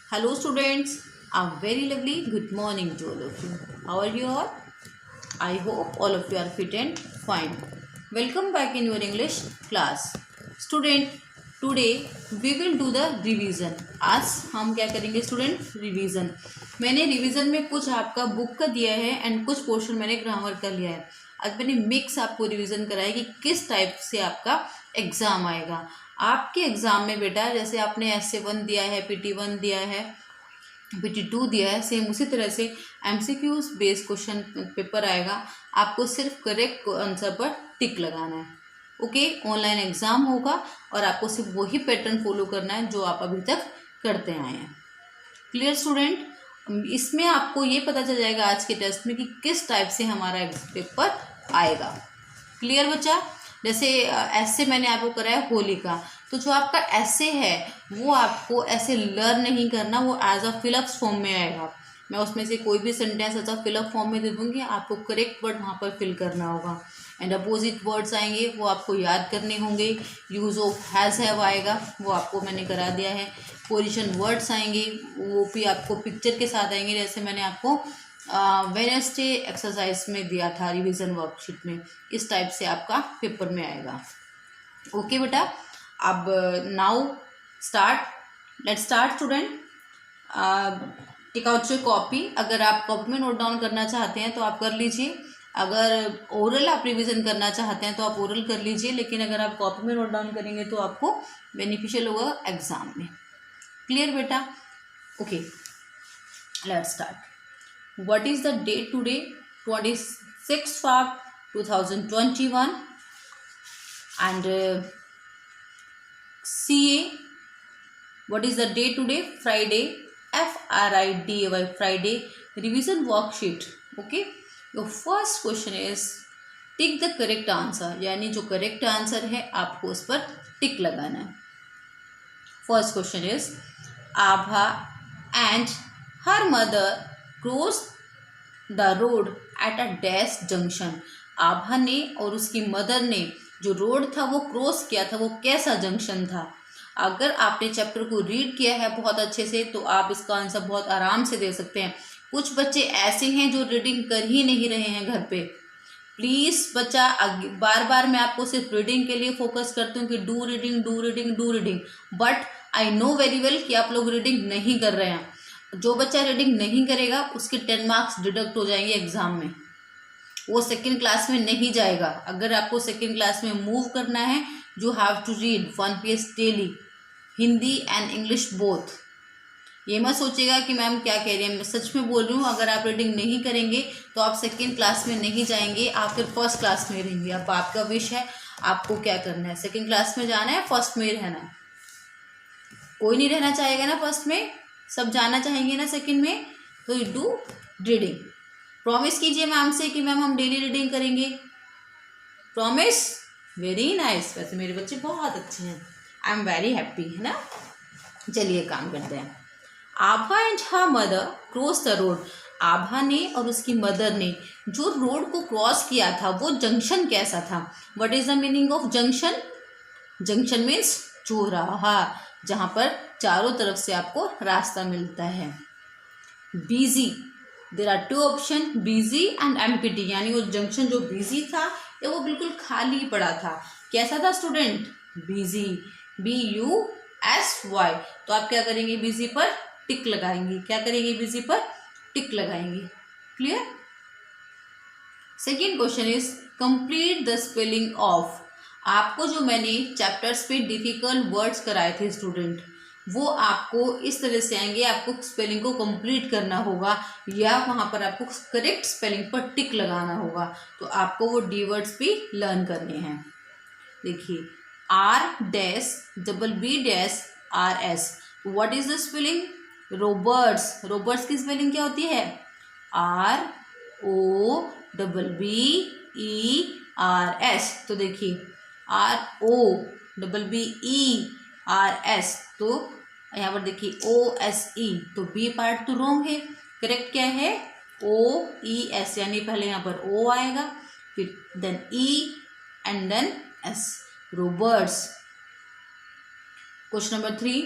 Hello students, a very lovely good morning to all of you. How are you all? I hope all of you are fit and fine. Welcome back in your English class. Student, today we will do the revision. आज हम क्या करेंगे student? Revision. मैंने revision में कुछ आपका book का दिया है एंड कुछ पोर्शन मैंने ग्रामर का लिया है. आज मैंने मिक्स आपको रिवीजन कराया कि किस टाइप से आपका एग्जाम आएगा. आपके एग्जाम में बेटा जैसे आपने essay 1 दिया है, PT 1 दिया है, PT 2 दिया है, सेम उसी तरह से MCQ बेस्ड क्वेश्चन पेपर आएगा. आपको सिर्फ करेक्ट आंसर पर टिक लगाना है. ओके, ऑनलाइन एग्जाम होगा और आपको सिर्फ वही पैटर्न फॉलो करना है जो आप अभी तक करते आए हैं. Clear student? इसमें आपको ये पता चल जाएगा आज के टेस्ट में कि किस टाइप से हमारा पेपर आएगा. क्लियर बच्चा? जैसे ऐसे मैंने आपको कराया होली का, तो जो आपका ऐसे है वो आपको ऐसे लर्न नहीं करना, वो एज अ फिलअप फॉर्म में आएगा. मैं उसमें से कोई भी sentence as a fill up form में दे दूँगी, आपको करेक्ट वर्ड वहाँ पर फिल करना होगा. एंड अपोजिट वर्ड्स आएंगे वो आपको याद करने होंगे. यूज ऑफ हैज़ हैव आएगा, वो आपको मैंने करा दिया है. पोजीशन वर्ड्स आएंगे वो भी आपको पिक्चर के साथ आएंगे, जैसे मैंने आपको वेडनेसडे एक्सरसाइज में दिया था रिवीजन वर्कशीट में. इस टाइप से आपका पेपर में आएगा. ओके बेटा, अब now start. Let's start student. Take out your copy. अगर आप कॉपी में नोट डाउन करना चाहते हैं तो आप कर लीजिए. अगर ओरल आप रिवीजन करना चाहते हैं तो आप ओरल कर लीजिए, लेकिन अगर आप कॉपी में नोट डाउन करेंगे तो आपको बेनिफिशियल होगा एग्जाम में. क्लियर बेटा? Okay, let's start. What is the date today? 26 Feb 2021 and CA. What is the date today? Friday. FRIDAY, Friday. Revision worksheet. Okay. Your first question is tick the correct answer, यानी जो correct answer है आपको उस पर tick लगाना है. First question is Abha and her mother cross the road at a dash junction. Abha ने और उसकी मदर ने जो रोड था वो क्रॉस किया था, वो कैसा जंक्शन था? अगर आपने चैप्टर को रीड किया है बहुत अच्छे से तो आप इसका आंसर बहुत आराम से दे सकते हैं. कुछ बच्चे ऐसे हैं जो रीडिंग कर ही नहीं रहे हैं घर पे. प्लीज़ बच्चा, बार बार मैं आपको सिर्फ रीडिंग के लिए फोकस करती हूँ कि do reading do reading do reading, but I know very well कि आप लोग रीडिंग नहीं कर रहे हैं. जो बच्चा रीडिंग नहीं करेगा उसके 10 मार्क्स डिडक्ट हो जाएंगे एग्जाम में, वो सेकेंड क्लास में नहीं जाएगा. अगर आपको सेकेंड क्लास में मूव करना है you have to read 1 page daily, Hindi and English both. ये मत सोचिएगा कि मैम क्या कह रही है, मैं सच में बोल रही हूँ. अगर आप रीडिंग नहीं करेंगे तो आप सेकेंड क्लास में नहीं जाएंगे, आप फिर फर्स्ट क्लास में रहेंगे. अब आपका विश है, आपको क्या करना है, सेकेंड क्लास में जाना है, फर्स्ट में रहना है? कोई नहीं रहना चाहेगा ना फर्स्ट में, सब जाना चाहेंगे ना सेकंड में. तो यू डू रीडिंग. प्रॉमिस कीजिए मैम से कि मैम हम डेली रीडिंग करेंगे. प्रॉमिस? Very nice. वैसे मेरे बच्चे बहुत अच्छे हैं, आई एम वेरी हैप्पी, है ना. चलिए काम करते हैं. Abha and her mother cross the road. Abha ने और उसकी मदर ने जो रोड को क्रॉस किया था वो जंक्शन कैसा था? What is the meaning of junction? Junction means चौराहा, जहाँ पर चारों तरफ से आपको रास्ता मिलता है. Busy, there are 2 option, busy and empty, यानी वो जंक्शन जो बिजी था या वो बिल्कुल खाली पड़ा था. कैसा था स्टूडेंट? Busy, BUSY. तो आप क्या करेंगे? बिजी पर टिक लगाएंगे. क्या करेंगे? बिजी पर टिक लगाएंगे. Clear? Second question is complete the spelling of. आपको जो मैंने चैप्टर्स पे डिफिकल्ट वर्ड्स कराए थे स्टूडेंट, वो आपको इस तरह से आएंगे. आपको स्पेलिंग को कंप्लीट करना होगा या वहाँ पर आपको करेक्ट स्पेलिंग पर टिक लगाना होगा. तो आपको वो डी वर्ड्स भी लर्न करने हैं. देखिए, R-BB-RS. What is the spelling? Roberts. Roberts की स्पेलिंग क्या होती है? ROBBERS. तो देखिए ROBBERS, तो यहाँ पर देखिए OSE, तो बी पार्ट तो रॉन्ग है. करेक्ट क्या है? OES, यानी पहले यहाँ पर O आएगा, फिर then E and then S. Roberts. Question number 3,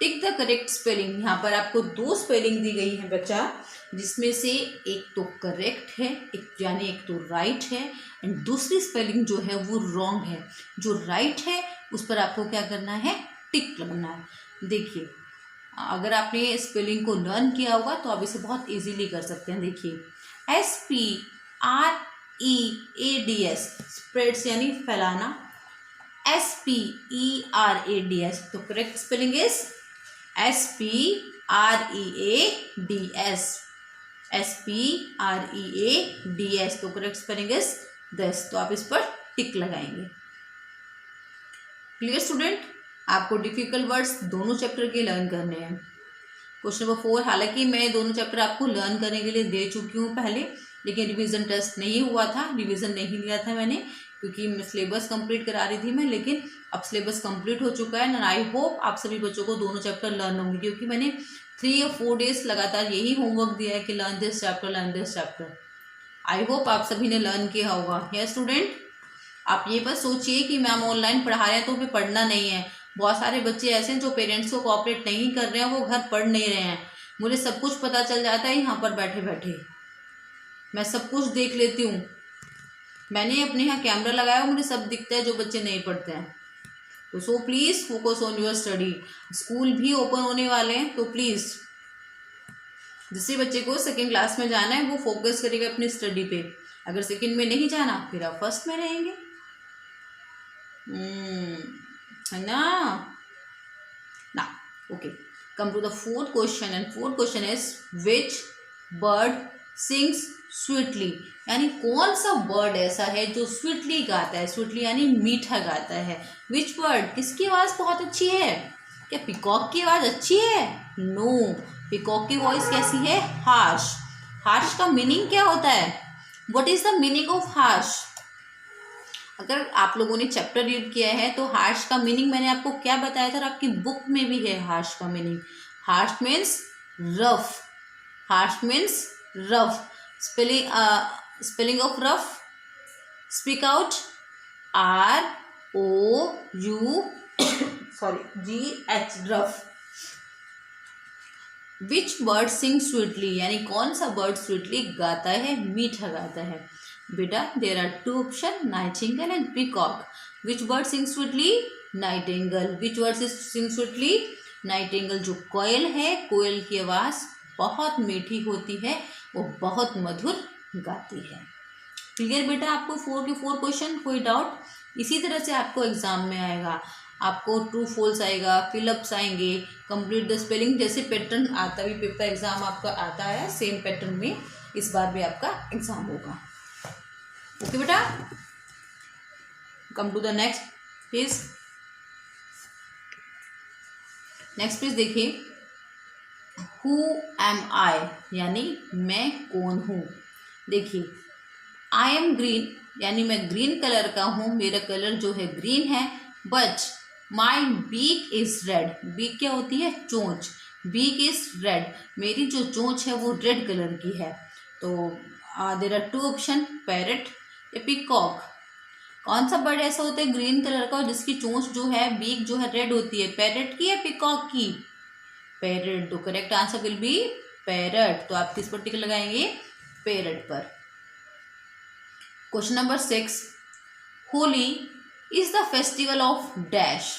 tick the correct spelling. यहाँ पर आपको 2 स्पेलिंग दी गई है बच्चा, जिसमें से एक तो करेक्ट है, एक तो राइट है, एंड दूसरी स्पेलिंग जो है वो रॉन्ग है। जो राइट है उस पर आपको क्या करना है, टिक लगना है। देखिए, अगर आपने स्पेलिंग को लर्न किया होगा तो आप इसे बहुत इजीली कर सकते हैं। देखिए, SPREADS, स्प्रेड्स यानी फैलाना, SPERADS, तो correct spelling is SPREADS, SPREADS, तो करेक्ट स्पेलिंग इज दिस। तो आप इस पर टिक लगाएंगे। Clear student? आपको डिफिकल्ट वर्ड्स दोनों चैप्टर के लर्न करने हैं। क्वेश्चन नंबर 4, हालांकि मैं दोनों चैप्टर आपको लर्न करने के लिए दे चुकी हूँ पहले, लेकिन रिवीजन टेस्ट नहीं हुआ था, रिवीजन नहीं लिया था मैंने, क्योंकि सिलेबस कंप्लीट करा रही थी मैं। लेकिन अब सिलेबस कंप्लीट हो चुका है, एंड आई होप आप सभी बच्चों को दोनों चैप्टर लर्न होंगे, क्योंकि मैंने 3 या 4 डेज लगातार यही होमवर्क दिया है कि learn this chapter, learn this chapter. I hope आप सभी ने लर्न किया होगा। यस स्टूडेंट, आप ये बस सोचिए कि मैम ऑनलाइन पढ़ा रहे हैं तो हमें पढ़ना नहीं है। बहुत सारे बच्चे ऐसे हैं जो पेरेंट्स को कोऑपरेट नहीं कर रहे हैं, वो घर पढ़ नहीं रहे हैं। मुझे सब कुछ पता चल जाता है यहाँ पर बैठे बैठे, मैं सब कुछ देख लेती हूँ। मैंने अपने यहाँ कैमरा लगाया हुआ, मुझे सब दिखता है जो बच्चे नहीं पढ़ते हैं। तो so please focus on your study. School भी ओपन होने वाले हैं, तो प्लीज़ जिस बच्चे को सेकेंड क्लास में जाना है वो फोकस करेगा अपनी स्टडी पे। अगर सेकेंड में नहीं जाना फिर आप फर्स्ट में रहेंगे, है ना? Okay, come to the fourth question, and fourth question is which bird sings sweetly, यानी कौन सा बर्ड ऐसा है जो स्वीटली गाता है। स्वीटली यानी मीठा गाता है। विच बर्ड, किसकी आवाज़ बहुत अच्छी है? क्या पिकॉक की आवाज़ अच्छी है? नो, पिकॉक की वॉइस कैसी है? हार्श। हार्श का मीनिंग क्या होता है? What is the meaning of harsh? अगर आप लोगों ने चैप्टर रीड किया है तो हार्श का मीनिंग मैंने आपको क्या बताया था, और आपकी बुक में भी है हार्श का meaning. Harsh means rough. Harsh means rough. Spelling of rough, speak out ROUGH, rough. Which bird sing sweetly, यानी कौन सा बर्ड स्वीटली गाता है, मीठा गाता है। बेटा there are 2 option, nightingale and peacock. Which bird sing sweetly? Nightingale. Which bird sing sweetly? Nightingale. जो कोयल है, कोयल की आवाज़ बहुत मीठी होती है, वो बहुत मधुर गाती है। क्लियर बेटा? आपको 4 के 4 क्वेश्चन, कोई डाउट? इसी तरह से आपको एग्जाम में आएगा, आपको ट्रू फॉल्स आएगा, फिलअप्स आएंगे, कंप्लीट द स्पेलिंग, जैसे पैटर्न आता भी पेपर एग्जाम आपका आता है, सेम पैटर्न में इस बार भी आपका एग्जाम होगा। ओके बेटा, come to the next page. Next page देखिए, हु एम आई, यानी मैं कौन हूँ। देखिए, आई एम ग्रीन, यानी मैं ग्रीन कलर का हूँ, मेरा कलर जो है ग्रीन है। But my beak is red. Beak क्या होती है? चोंच। बीक इज रेड, मेरी जो चोंच है वो रेड कलर की है। तो देयर आर 2 ऑप्शन, पैरट या पिकॉक। कौन सा बर्ड ऐसा होता है ग्रीन कलर का जिसकी चोंच जो है, बीक जो है रेड होती है? पैरट की या पिकॉक की? पैरट। तो correct answer will be parrot. तो आप किस पर टिक लगाएंगे? पैरट पर। Question number 6, Holi is the festival of dash.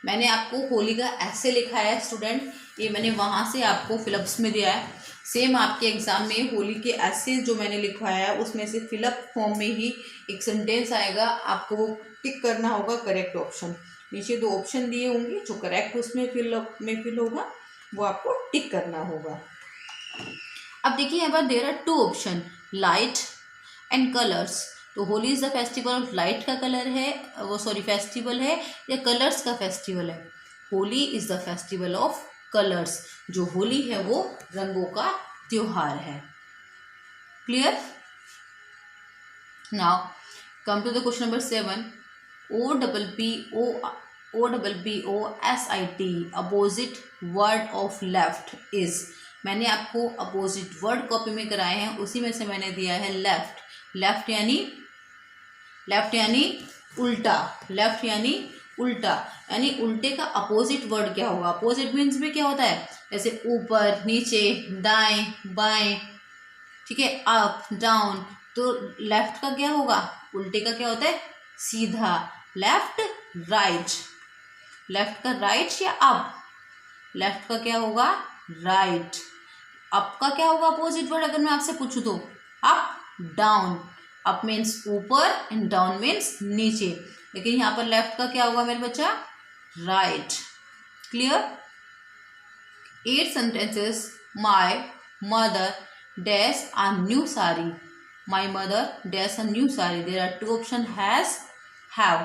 मैंने आपको होली का ऐसे लिखा है स्टूडेंट, ये मैंने वहाँ से आपको फिलअप्स में दिया है। सेम आपके एग्जाम में होली के ऐसे जो मैंने लिखवाया है उसमें से फिलअप फॉर्म में ही एक सेंटेंस आएगा, आपको वो टिक करना होगा करेक्ट ऑप्शन। नीचे 2 ऑप्शन दिए होंगे, जो करेक्ट उसमें फिल होगा वो आपको टिक करना होगा। अब देखिए यहाँ पर there are 2 option, light and colours. तो Holi is the festival of light का कलर है, वो फेस्टिवल है, या कलर्स का फेस्टिवल है? Holi is the festival of colours. जो होली है वो रंगों का त्योहार है। Clear? Now come to the question number 7, OPPOSIT, opposite word of left is. मैंने आपको अपोजिट वर्ड कॉपी में कराए हैं, उसी में से मैंने दिया है लेफ्ट। लेफ्ट यानी उल्टा, लेफ्ट यानी उल्टा, यानी उल्टे का अपोजिट वर्ड क्या होगा? अपोजिट मीन्स में क्या होता है? जैसे ऊपर, नीचे, दाएं, बाएं, ठीक है, अप, डाउन। तो लेफ्ट का क्या होगा? उल्टे का क्या होता है? सीधा, लेफ्ट, राइट। लेफ्ट का राइट या अप? लेफ्ट का क्या होगा? राइट। अप का क्या होगा अपोजिट वर्ड अगर मैं आपसे पूछूं तो? Up, down. अप मीन्स ऊपर एंड डाउन मीन्स नीचे, लेकिन यहाँ पर लेफ्ट का क्या होगा मेरे बच्चा? Right. Clear? 8 sentences. My mother dash a new sari. My mother dash a new sari. There are two options, has, have.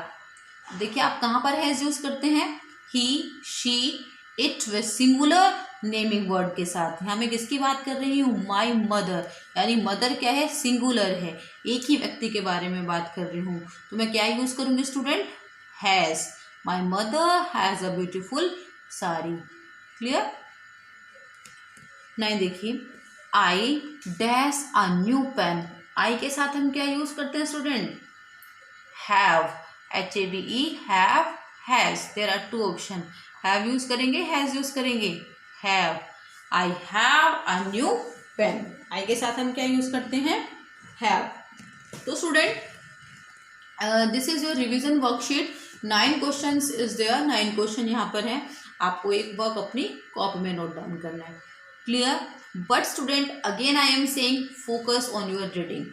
देखिए आप कहाँ पर हैज यूज करते हैं? ही, शी, इट व सिंगुलर नेमिंग वर्ड के साथ। यहाँ मैं किसकी बात कर रही हूँ? माई मदर, यानी मदर क्या है? सिंगुलर है, एक ही व्यक्ति के बारे में बात कर रही हूँ। तो मैं क्या यूज करूंगी student? Has. My mother has a beautiful sari. Clear? नहीं, देखिए I dash a new pen. I के साथ हम क्या यूज करते हैं student? Have, HAVE, have, has. There are two option, have use करेंगे, हैज यूज करेंगे? Have. I have a new pen. I के साथ हम क्या यूज करते हैं? हैव। तो student this is your revision worksheet. 9 questions is there, 9 question यहाँ पर है। आपको एक वर्क अपनी कॉपी में नोट डाउन करना है। Clear? But student again I am saying focus on your reading.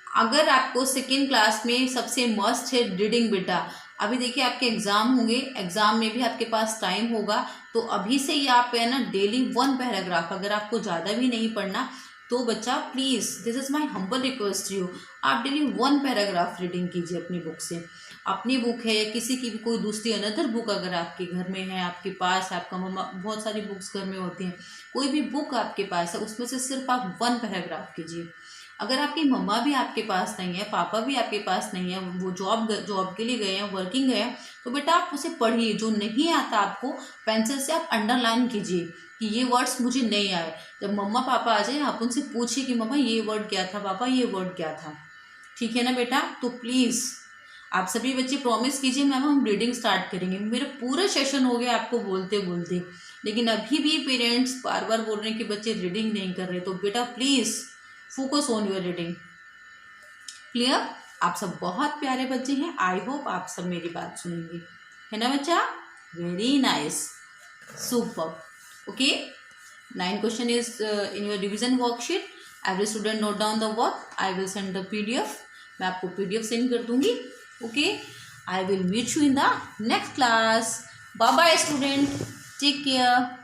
अगर आपको सेकेंड क्लास में सबसे मस्ट है रीडिंग बेटा। अभी देखिए आपके एग्जाम होंगे, एग्जाम में भी आपके पास टाइम होगा, तो अभी से ही आप है ना डेली 1 पैराग्राफ, अगर आपको ज़्यादा भी नहीं पढ़ना तो बच्चा please, this is my humble request you, आप डेली 1 पैराग्राफ रीडिंग कीजिए अपनी बुक से। अपनी बुक है या किसी की भी कोई दूसरी अनदर बुक अगर आपके घर में है, आपके पास है, आपका मम्मा, बहुत सारी बुक्स घर में होती हैं, कोई भी बुक आपके पास है उसमें से सिर्फ आप 1 पैराग्राफ कीजिए। अगर आपकी मम्मा भी आपके पास नहीं है, पापा भी आपके पास नहीं है, वो जॉब के लिए गए हैं, वर्किंग गए हैं, तो बेटा आप उसे पढ़िए। जो नहीं आता आपको, पेंसिल से आप अंडरलाइन कीजिए कि ये वर्ड्स मुझे नहीं आए। जब मम्मा पापा आ जाए आप उनसे पूछिए कि मम्मा ये वर्ड क्या था, पापा ये वर्ड क्या था। ठीक है ना बेटा? तो प्लीज़ आप सभी बच्चे प्रॉमिस कीजिए मैम हम रीडिंग स्टार्ट करेंगे। मेरा पूरा सेशन हो गया आपको बोलते बोलते, लेकिन अभी भी पेरेंट्स बार बार बोल रहे हैं कि बच्चे रीडिंग नहीं कर रहे। तो बेटा please focus on your reading. Clear? आप सब बहुत प्यारे बच्चे हैं, आई होप आप सब मेरी बात सुनेंगे, है ना बच्चा? Very nice, super. Okay, 9 question is in your revision worksheet. Every student note down the work. I will send the PDF, मैं आपको PDF सेंड कर दूंगी। Okay, I will meet you in the next class. Bye bye student, take care.